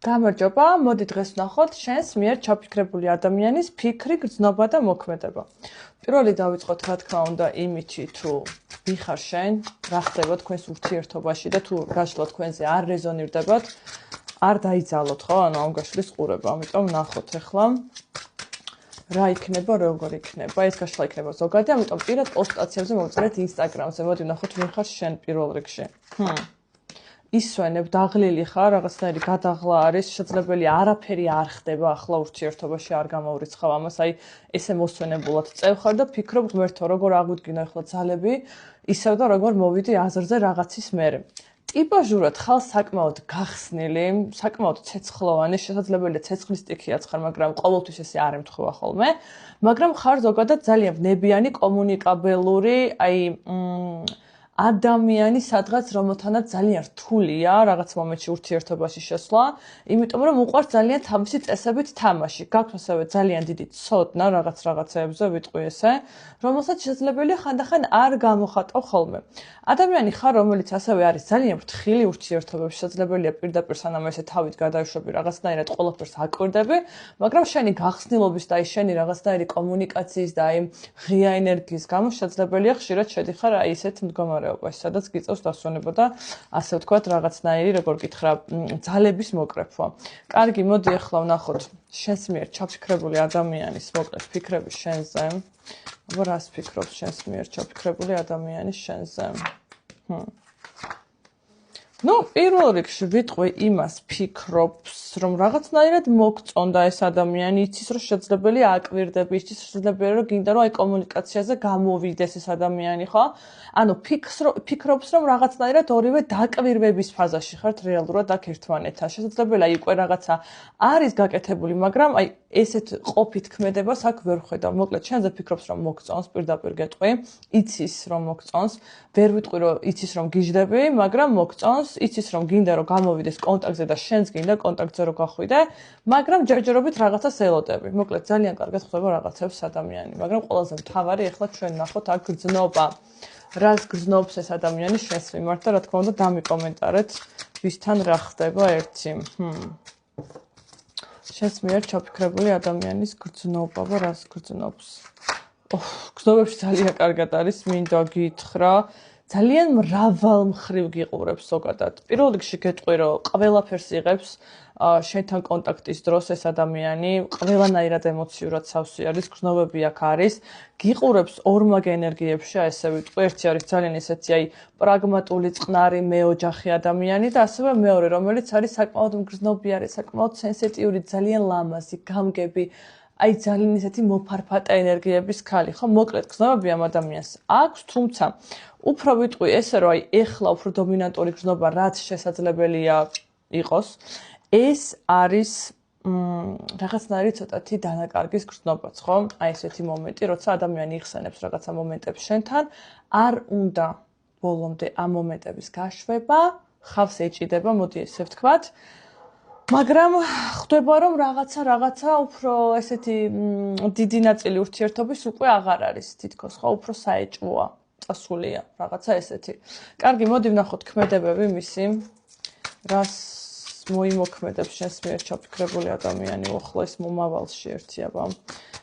გამარჯობა, მოდი დღეს ვნახოთ შენს მიერ ჩაფიქრებული ადამიანის ფიქრი, გრძნობა და მოქმედება. პირველი დავიწყოთ, რა თქმა უნდა, იმითი, თუ ვიხარ შენ, რა ხდება თქვენს ურთიერთობაში და თუ გაშლა თქვენზე არ რეზონირდებათ, არ დაიძალოთ, ხო? ანუ ამ გაშლის ყურება. ამიტომ ვნახოთ ახლა რა იქნება, როგორ იქნება. ეს გაშლა იქნება ზოგადი, ამიტომ პირად პოსტაციებზე მოვწერეთ Instagram-ზე. მოდი ვნახოთ, ვინ ხარ შენ პირველ რიგში. ისვენებ, დაღლილი ხარ, რაღაცნაირი გადაღლა არის, შესაძლებელი არაფერი არ ხდება ახლა ურთიერთობაში, არ გამოურიცხავ ამას, აი ესე მოსვენებულად წევ ხარ და ფიქრობ ღმერთო, როგორ აღვიდგინო ახლა ძალები, ისევ და როგორ მოვიდი აზრზე რაღაცის მერე. ტიპაჟურად ხალ საკმაოდ გახსნილი, საკმაოდ ცეცხლოვანი, შესაძლებელია ცეცხლის სტიქიაც ხარ, მაგრამ ყოველთვის ესე არ ემთხვევა ხოლმე, მაგრამ ხარ ზოგადად ძალიან ვნებიანი, კომუნიკაბელური, აი ადამიანი, სადღაც რომელთანაც ძალიან რთულია რაღაც მომენტში ურთიერთობაში შესვლა, იმიტომ რომ უყვარს ძალიან თავისი წესებით თამაში. გაქვს ასევე ძალიან დიდი ცოდნა რაღაცეებზე, ვიტყვი ესე, რომელსაც შესაძლებელია ხანდახან არ გამოხატავ ხოლმე. ადამიანი ხარ, რომელიც ასევე არის ძალიან ფრთხილი ურთიერთობებში, შესაძლებელია პირდაპირ სანამ ესე თავით გადავშვები რაღაცნაირად ყველაფერს აკვირდები, მაგრამ შენი გახსნილობის და აი შენი რაღაცნაირი კომუნიკაციის და აი ღია ენერგიის გამო შესაძლებელია ხშირად შედიხარ აი ესეთ მდგომარეობაში, სადაც გიწევს დასვენება და ასე ვთქვათ რაღაცნაირი, როგორ გითხრა, ძალების მოკრეფვა. კარგი, მოდი ახლა ვნახოთ შენს მიერ ჩაფიქრებული ადამიანის მოკლედ ფიქრები შენზე. აბა რას ფიქრობს შენს მიერ ჩაფიქრებული ადამიანი შენზე? ნუ, პირველ რიგში ვიტყვი იმას ფიქრობს, რომ რაღაცნაირად მოგწონდა ეს ადამიანი, იცის რომ შესაძლებელია აკვირდები, იცის შესაძლებელია რომ გინდა რომ აი კომუნიკაციაზე გამოვიდეს ეს ადამიანი, ხო? ანუ ფიქრობს რომ რაღაცნაირად ორივე დაკვირვების ფაზაში ხართ რეალურად აქ ერთმანეთთან. შესაძლებელია უკვე რაღაცა არის გაკეთებული, მაგრამ აი ესეთ ყოფით ქმედებას აქ ვერ ხედავ. მოკლედ შენზე ფიქრობს რომ მოგწონს, პირდაპირ გეტყვი, იცის რომ მოგწონს, ვერ ვიტყვი რომ იცის რომ გიждები, მაგრამ მოგწონს, იცის რომ გინდა რომ გამოვიდეს კონტაქტზე და შენც გინდა კონტაქტზე რომ გახვიდე, მაგრამ ჯერჯერობით რაღაცას ელოდები. მოკლედ ძალიან კარგად ხდება რაღაცებს ადამიანი, მაგრამ ყველაზე მთავარი ახლა ჩვენ ნახოთ აქ გრძნობა. რას გრძნობს ეს ადამიანი შენს მიმართ და რა თქმა უნდა დამიკომენტარეთ, ვისთან რა ხდება ერთი. შენს მიერ ჩაფიქრებული ადამიანის გრძნობა, რას გრძნობს? გრძნობებში ძალიან კარგად არის, მინდა გითხრა. ძალიან მრავალ მხრივ გიყურებს ზოგადად. პირველ რიგში გეტყვი, რომ ყველაფერს იღებს შენთან კონტაქტის დროს ეს ადამიანი, ყველანაირად ემოციურად სავსე არის, გრძნობები აქ არის, გიყურებს ორმაგ ენერგიებში, ესე ვიტყვი, ერთი არის ძალიან ესეთი აი პრაგმატული, წყნარი, მეოჯახი ადამიანი და ასევე მეორე, რომელიც არის საკმაოდ მგრძნობიარე, საკმაოდ სენსიტიური, ძალიან ლამაზი, გამგები, აი ძალიან ესეთი მოფარფატა ენერგიების ქალი, ხო? მოკლედ გრძნობები ამ ადამიანს აქვს, თუმცა უფრო ვიტყვი ესე, რომ აი ეხლა უფრო დომინანტური გრძნობა, რაც შესაძლებელია იყოს, ეს არის რაღაცნაირი ცოტათი დანაკარგის გრძნობაც, ხო? აი ესეთი მომენტი, როცა ადამიანი იხსენებს რაღაცა მომენტებს შენთან, არ უნდა ბოლომდე ამ მომენტების გაშვება, ხავს ეჭიდება, მოდი ესე ვთქვათ. მაგრამ ხვდება რომ რაღაცა უფრო ესეთი დიდი ნაწილი ურთიერთობის უკვე აღარ არის თითქოს, ხო, უფრო საეჭვოა, წასულია, რაღაცა ესეთი. კარგი, მოდი ვნახოთ ქმედებები მისი. რას მოიმოქმედებს შენს მიერ ჩაფიქრებული ადამიანი ახლა ეს მომავალში ერთი აბა.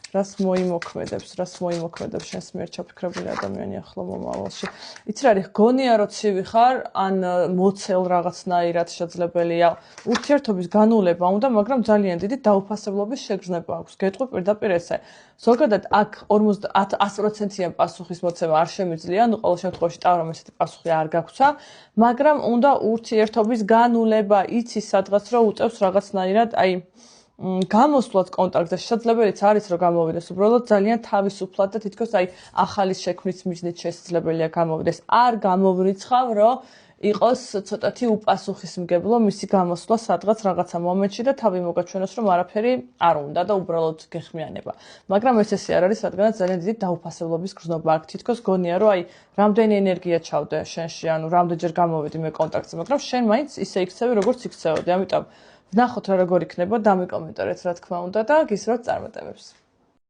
რას მოიმოქმედებს შენს მიერ ჩაფიქრებული ადამიანი ახლა მომავალში. იცი რა არის, გონია რომ ცივი ხარ, ან მოცელ რაღაცნაირად შესაძლებელია. ურთიერთობის განულება უნდა, მაგრამ ძალიან დიდი დაუფასებლობის შეგრძნება აქვს. გეტყვი პირდაპირ ესე. ზოგადად აქ 100%-იან პასუხის მოცემა არ შემიძლია, ანუ ყოველ შემთხვევაში ტავრამ ესეთი პასუხი არ გაგვცა, მაგრამ უნდა ურთიერთობის განულება, იცის სადღაც რომ უწევს რაღაცნაირად, აი გამოსვლად კონტაქტზე შესაძლებელიც არის რომ გამოვიდეს, უბრალოდ ძალიან თავისუფლად და თითქოს აი ახალის შექმნის მიზნით შესაძლებელია გამოვიდეს. არ გამოვრიცხავ, რომ იყოს ცოტათი უპასუხისმგებლო მისი გამოსვლა სადღაც რაღაცა მომენტში და თავი მოგაჩვენოს რომ არაფერი არ უნდა და უბრალოდ გეხმიანება. მაგრამ ეს ესე არ არის, რადგანაც ძალიან დიდი დაუფასებლობის გრძნობა აქვს. თითქოს გონია რომ აი რამდენი ენერგია ჩავდე შენში, ანუ რამდენჯერ გამოვიდი მე კონტაქტზე, მაგრამ შენ მაინც ისე იქცევი როგორც იქცეოდი. ამიტომ ვნახოთ რა როგორ იქნება, დამიკომენტარეთ რა თქმა უნდა და გისურვებთ წარმატებებს.